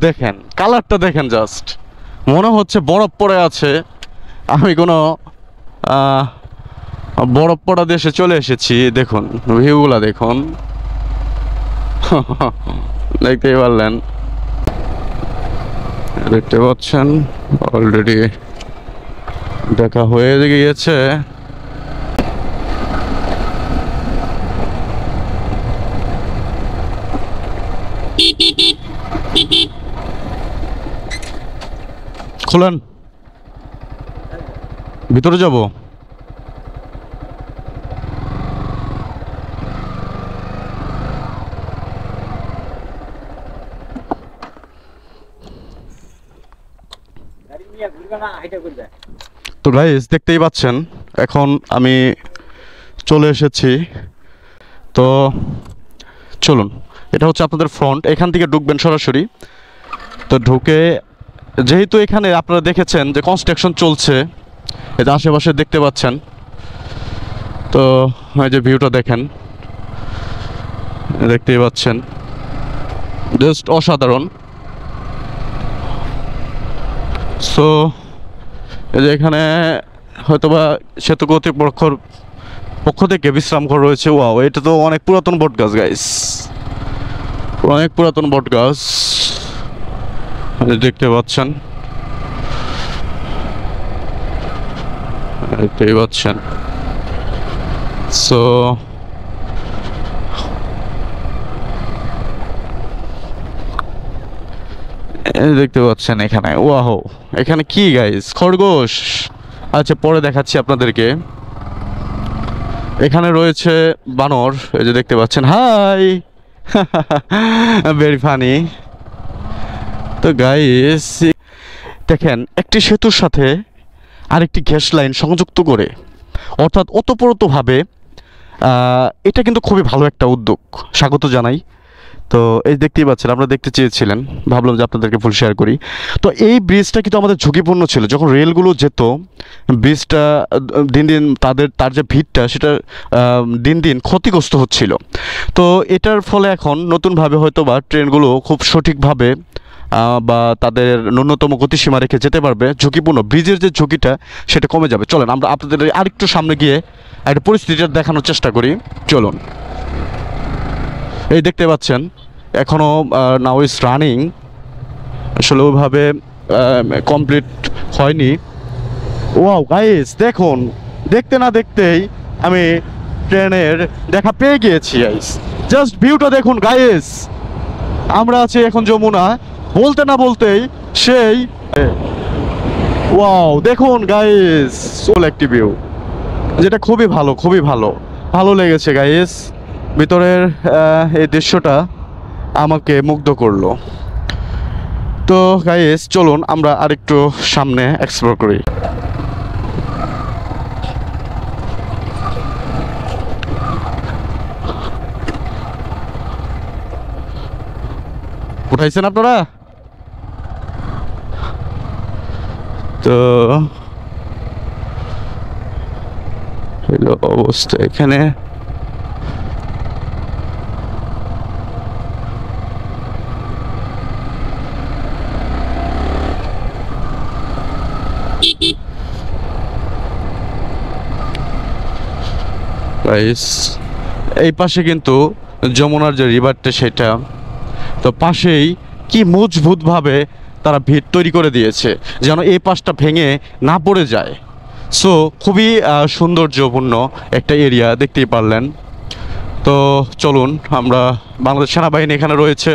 দেখেন কালারটা দেখেন, জাস্ট মনে হচ্ছে বরফ পড়ে আছে। আমি কোনো বরফ পড়া দেশে চলে এসেছি। দেখুন ভিউগুলা দেখুন। দেখতেই পারলেন, দেখতে পাচ্ছেন অলরেডি দেখা হয়ে গিয়েছে। খুলেন, ভিতরে যাব। তো গাইস দেখতেই পাচ্ছেন এখন আমি চলে এসেছি। তো চলুন, এটা হচ্ছে আপনাদের ফ্রন্ট, এখান থেকে ঢুকবেন সরাসরি। তো ঢুকে যেহেতু এখানে আপনারা দেখেছেন যে কনস্ট্রাকশন চলছে, এই যে আশেপাশে দেখতে পাচ্ছেন। তো এই যে ভিউটা দেখেন, দেখতেই পাচ্ছেন, জাস্ট অসাধারণ। সো এই যে এখানে হয়তোবা সেতু কর্তৃপক্ষর পক্ষ থেকে বিশ্রাম ঘর রয়েছে। ওয়াও, এটা তো অনেক পুরাতন বট গাছ গাইস, অনেক পুরাতন বট গাছ দেখতে পাচ্ছেন, দেখতেই পাচ্ছেন। সো দেখতে পাচ্ছেন এখানে, ওয়াও এখানে কি গাইস, খরগোশ। আচ্ছা পরে দেখাচ্ছি আপনাদেরকে। এখানে রয়েছে বানর, এই যে দেখতে পাচ্ছেন, হাই। Very funny. তো গাইস দেখেন, একটি সেতুর সাথে আরেকটি গ্যাস লাইন সংযুক্ত করে, অর্থাৎ ওতপ্রোতভাবে, এটা কিন্তু খুবই ভালো একটা উদ্যোগ, স্বাগত জানাই। তো এই দেখতেই পাচ্ছেন, আপনারা দেখতে চেয়েছিলেন, ভাবলাম যে আপনাদেরকে ফুল শেয়ার করি। তো এই ব্রিজটা কিন্তু আমাদের ঝুঁকিপূর্ণ ছিল, যখন রেলগুলো যেত ব্রিজটা দিন দিন তার যে ভিড়টা সেটা দিন দিন ক্ষতিগ্রস্ত হচ্ছিল। তো এটার ফলে এখন নতুনভাবে হয়তো বা ট্রেনগুলো খুব সঠিকভাবে বা তাদের ন্যূনতম গতিসীমা রেখে যেতে পারবে। ঝুঁকিপূর্ণ ব্রিজের যে ঝুঁকিটা সেটা কমে যাবে। চলেন আমরা আপনাদের আরেকটু সামনে গিয়ে একটা পরিস্থিতিটা দেখানোর চেষ্টা করি। চলুন, এই দেখতে পাচ্ছেন এখনও নাও ইজ রানিং, আসলে ওইভাবে কমপ্লিট হয়নি। ওয়াও গাইস দেখুন, দেখতে না দেখতেই আমি ট্রেনের দেখা পেয়ে গিয়েছি গাইস। জাস্ট ভিউটা দেখুন গাইস, আমরা আছি এখন যমুনা, বলতে না বলতেই সেই, ওয়াও দেখুন গাইস, সোল একটি ভিউ, যেটা খুবই ভালো, খুবই ভালো, ভালো লেগেছে গাইস। ভিতরের এই দৃশ্যটা আমাকে মুগ্ধ করলো। তো গাইস চলুন আমরা আরেকটু সামনে এক্সপ্লোর করি। উঠাইছেন আপনারা? তো হলো অবস্থা এখানে। এই পাশে কিন্তু যমুনার যে রিভারটা সেটা, তো পাশেই কি মজবুতভাবে তারা ভিড় তৈরি করে দিয়েছে যেন এই পাশটা ভেঙে না পড়ে যায়। সো খুবই সৌন্দর্যপূর্ণ একটা এরিয়া, দেখতেই পারলেন। তো চলুন, আমরা বাংলাদেশ সেনাবাহিনী এখানে রয়েছে।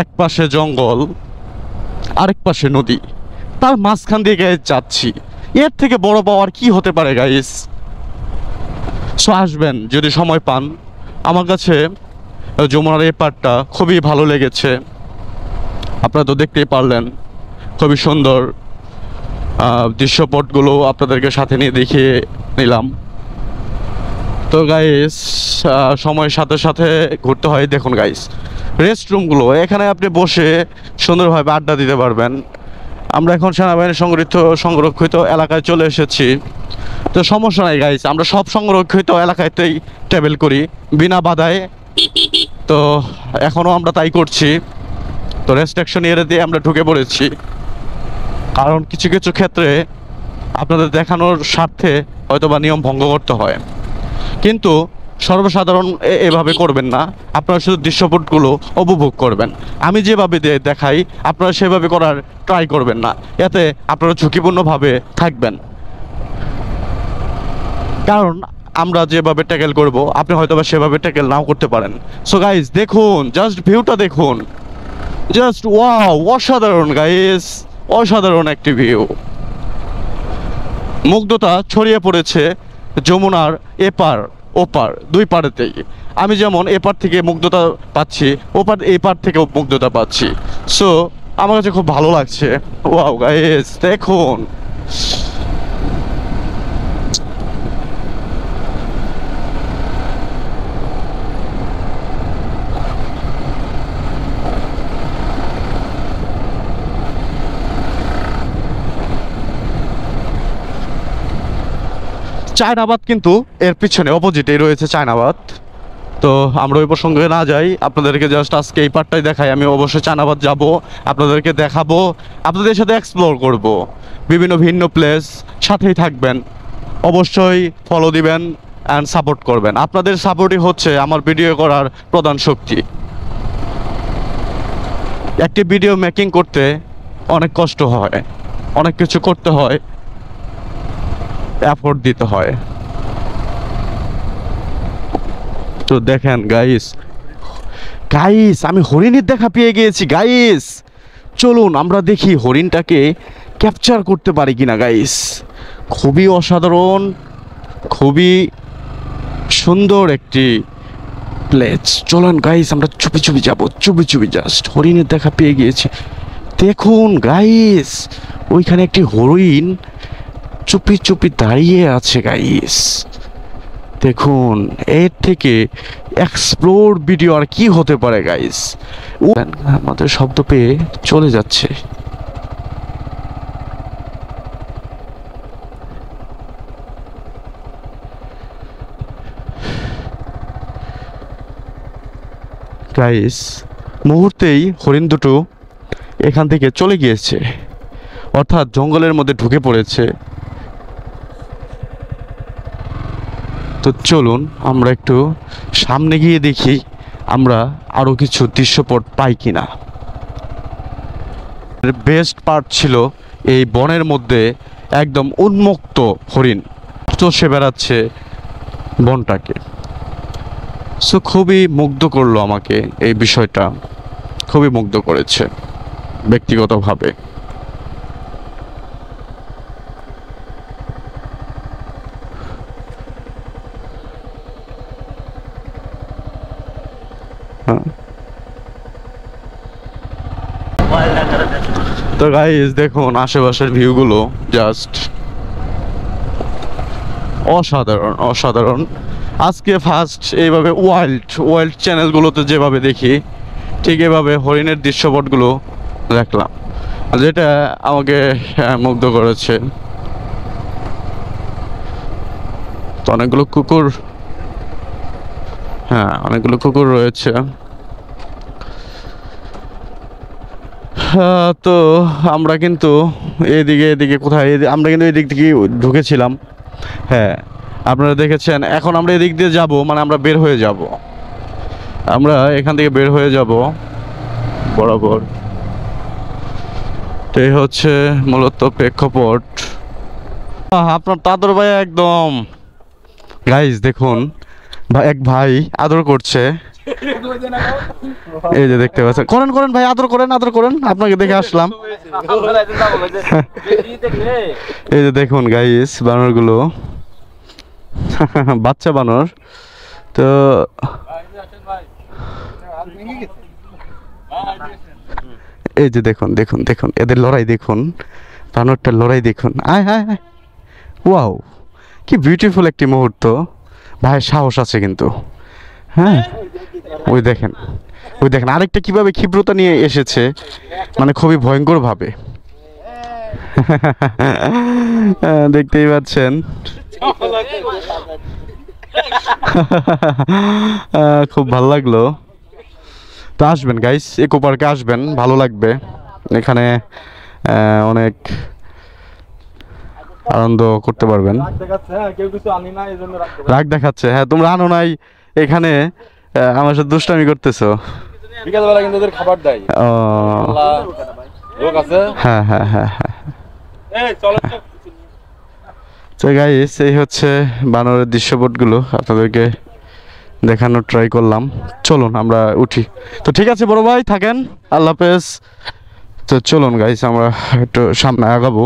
এক পাশে জঙ্গল, আরেক পাশে নদী, তার মাঝখান দিয়ে গাইস যাচ্ছি। এর থেকে বড় পাওয়ার কি হতে পারে গাইস? সো আসবেন যদি সময় পান। আমার কাছে যমুনার এই পার্টটা খুবই ভালো লেগেছে, আপনারা তো দেখতেই পারলেন, খুবই সুন্দর দৃশ্যপটগুলো আপনাদেরকে সাথে নিয়ে দেখিয়ে নিলাম। তো গাইস সময়ের সাথে সাথে ঘুরতে হয়। দেখুন গাইস রেস্টরুমগুলো, এখানে আপনি বসে সুন্দরভাবে আড্ডা দিতে পারবেন। আমরা এখন সেনাবাহিনী সংরক্ষিত এলাকায় চলে এসেছি। তো সমস্যা নাই গাইস, আমরা সব সংরক্ষিত এলাকাতেই ট্রাভেল করি বিনা বাধায়। তো এখনও আমরা তাই করছি। তো রেস্ট্রিকশন এরিয়াতে আমরা ঢুকে পড়েছি, কারণ কিছু কিছু ক্ষেত্রে আপনাদের দেখানোর স্বার্থে হয়তোবা নিয়ম ভঙ্গ করতে হয়, কিন্তু সর্বসাধারণ এভাবে করবেন না। আপনারা শুধু দৃশ্যপটগুলো উপভোগ করবেন। আমি যেভাবে দেখাই আপনারা সেভাবে করার ট্রাই করবেন না, এতে আপনারা ঝুঁকিপূর্ণভাবে থাকবেন। কারণ আমরা যেভাবে ট্যাকেল করব আপনি হয়তোবা সেভাবে ট্যাকেল নাও করতে পারেন। সো গাইস দেখুন, জাস্ট ভিউটা দেখুন, জাস্ট ওয়াও, অসাধারণ গাইস, অসাধারণ একটি ভিউ। মুগ্ধতা ছড়িয়ে পড়েছে যমুনার এপার ওপার দুই পাড়েতেই। আমি যেমন এপার থেকে মুগ্ধতা পাচ্ছি, এপার থেকেও মুগ্ধতা পাচ্ছি। সো আমার কাছে খুব ভালো লাগছে। ওয়াও গাইস দেখুন, চায়নাবাদ কিন্তু এর পিছনে অপোজিটেই রয়েছে চায়নাবাদ। তো আমরা ওই প্রসঙ্গে না যাই, আপনাদেরকে জাস্ট আজকে এই পার্টটাই দেখাই। আমি অবশ্যই চায়নাবাদ যাব, আপনাদেরকে দেখাবো, আপনাদের সাথে এক্সপ্লোর করব বিভিন্ন ভিন্ন প্লেস। সাথেই থাকবেন, অবশ্যই ফলো দিবেন অ্যান্ড সাপোর্ট করবেন। আপনাদের সাপোর্টই হচ্ছে আমার ভিডিও করার প্রধান শক্তি। একটি ভিডিও মেকিং করতে অনেক কষ্ট হয়, অনেক কিছু করতে হয়, এফোর্ট দিতে হয়। তো দেখেন গাইস, গাইস আমি হরিণের দেখা পেয়ে গিয়েছি গাইস। চলুন আমরা দেখি হরিণটাকে ক্যাপচার করতে পারি কিনা গাইস। খুবই অসাধারণ, খুবই সুন্দর একটি প্লেস। চলুন গাইস আমরা চুপি চুপি যাবো, চুপি চুপি। জাস্ট হরিণের দেখা পেয়ে গিয়েছি। দেখুন গাইস, ওইখানে একটি হরিণ চুপি চুপি দাঁড়িয়ে আছে গাইস। দেখুন, এর থেকে এক্সপ্লোর ভিডিও আর কি হতে পারে গাইস। আমাদের শব্দ পেয়ে চলে যাচ্ছে। গাইস মুহূর্তেই হরিণ দুটো এখান থেকে চলে গিয়েছে, অর্থাৎ জঙ্গলের মধ্যে ঢুকে পড়েছে। তো চলুন আমরা একটু সামনে গিয়ে দেখি আমরা আরও কিছু দৃশ্যপট পাই কিনা। বেস্ট পার্ট ছিল এই বনের মধ্যে একদম উন্মুক্ত হরিণ চষে বেড়াচ্ছে বনটাকে। সো খুবই মুগ্ধ করলো আমাকে, এই বিষয়টা খুবই মুগ্ধ করেছে ব্যক্তিগতভাবে। তো গাইস দেখুন আশেপাশের ভিউগুলো জাস্ট অসাধারণ, অসাধারণ। আজকে ফার্স্ট এইভাবে ওয়াইল্ড চ্যানেলগুলোতে যেভাবে দেখি ঠিক এভাবে হরিণের দৃশ্যপটগুলো দেখলাম, যেটা আমাকে মুগ্ধ করেছে। তো অনেকগুলো কুকুর, হ্যাঁ অনেকগুলো কুকুর রয়েছে। তো আমরা কিন্তু এদিকে কোথায়, আমরা কিন্তু এদিক থেকে ঢুকেছিলাম। হ্যাঁ আপনারা দেখেছেন। এখন আমরা এদিক দিয়ে যাব, মানে আমরা বের হয়ে যাব, আমরা এখান থেকে বের হয়ে যাব বরাবর। তো এই হচ্ছে মূলত প্রেক্ষাপট। আপনার তাদর ভাই একদম গাইস দেখুন, এক ভাই আদর করছে। এই যে দেখতে পাচ্ছেন, করেন করেন ভাই, আদর করেন, আদর করেন, আপনাকে দেখে আসলাম। এই যে দেখুন গাইস বানরগুলো, বাচ্চা বানর। তো এই যে দেখুন দেখুন দেখুন এদের লড়াই দেখুন, বানরটার লড়াই দেখুন। আয় হায় হায়, ওয়াও কি বিউটিফুল একটি মুহূর্ত। ভাইয়ের সাহস আছে কিন্তু। হ্যাঁ ওই দেখেন, ওই দেখেন আরেকটা কিভাবে ক্ষিপ্রতা নিয়ে এসেছে, মানে খুবই ভয়ঙ্কর ভাবে। দেখতেই পাচ্ছেন। খুব ভালো লাগলো। তো আসবেন গাইস, ইকো পার্কে আসবেন, ভালো লাগবে। এখানে অনেক আনন্দ করতে পারবেন। রাগ দেখাচ্ছে, হ্যাঁ তোমরা আনো নাই এখানে, আমার সাথে দুষ্টামি করতেছো। বিকালবেলা কিন্তু ওদের খাবার দেয়। ও লোক আছে। হ্যাঁ হ্যাঁ হ্যাঁ হ্যাঁ। তো গাইস এই হচ্ছে বানরের দৃশ্যপটগুলো আপনাদেরকে দেখানোর ট্রাই করলাম। চলুন আমরা উঠি। তো ঠিক আছে বড় ভাই, থাকেন, আল্লাহ হাফেজ। তো চলুন গাইস আমরা একটু সামনে আগাবো।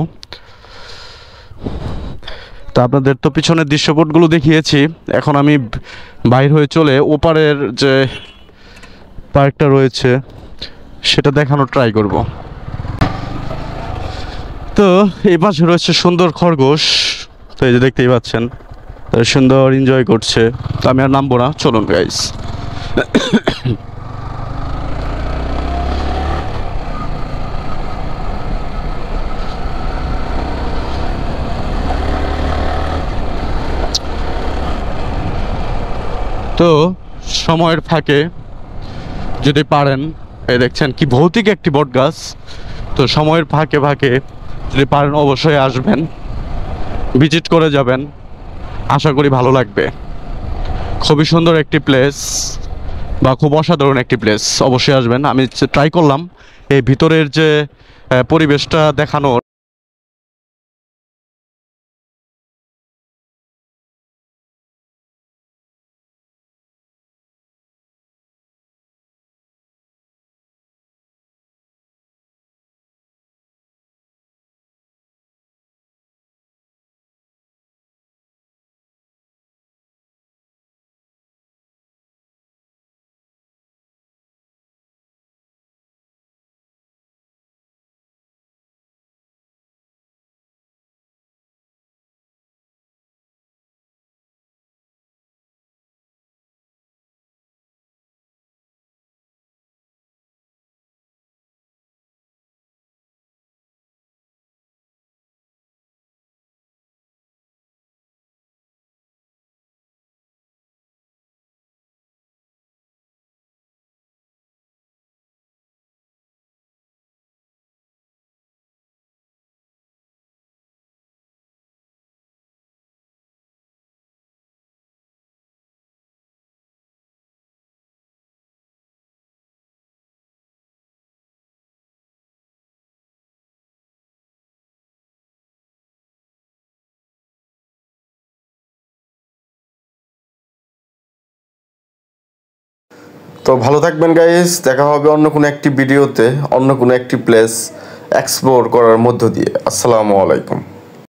তো আপনাদের তো পিছনের দৃশ্যপটগুলো দেখিয়েছি, এখন আমি বাইর হয়ে চলে ওপারের যে পার্কটা রয়েছে সেটা দেখানোর ট্রাই করব। তো এই পাশে রয়েছে সুন্দর খরগোশ, তো এই যে দেখতেই পাচ্ছেন, তারা সুন্দর এনজয় করছে। তো আমি আর নামবো না, চলুন গাইস। তো সময়ের ফাঁকে যদি পারেন, এই দেখছেন কি ভৌতিক একটি বট গাছ, তো সময়ের ফাঁকে ফাঁকে যদি পারেন অবশ্যই আসবেন, ভিজিট করে যাবেন, আশা করি ভালো লাগবে। খুবই সুন্দর একটি প্লেস বা খুব অসাধারণ একটি প্লেস, অবশ্যই আসবেন। আমি ট্রাই করলাম এই ভিতরের যে পরিবেশটা দেখানোর। তো ভালো থাকবেন গাইস, দেখা হবে অন্য কোনো একটি ভিডিওতে, অন্য কোনো একটি প্লেস এক্সপ্লোর করার মধ্য দিয়ে। আসসালামু আলাইকুম।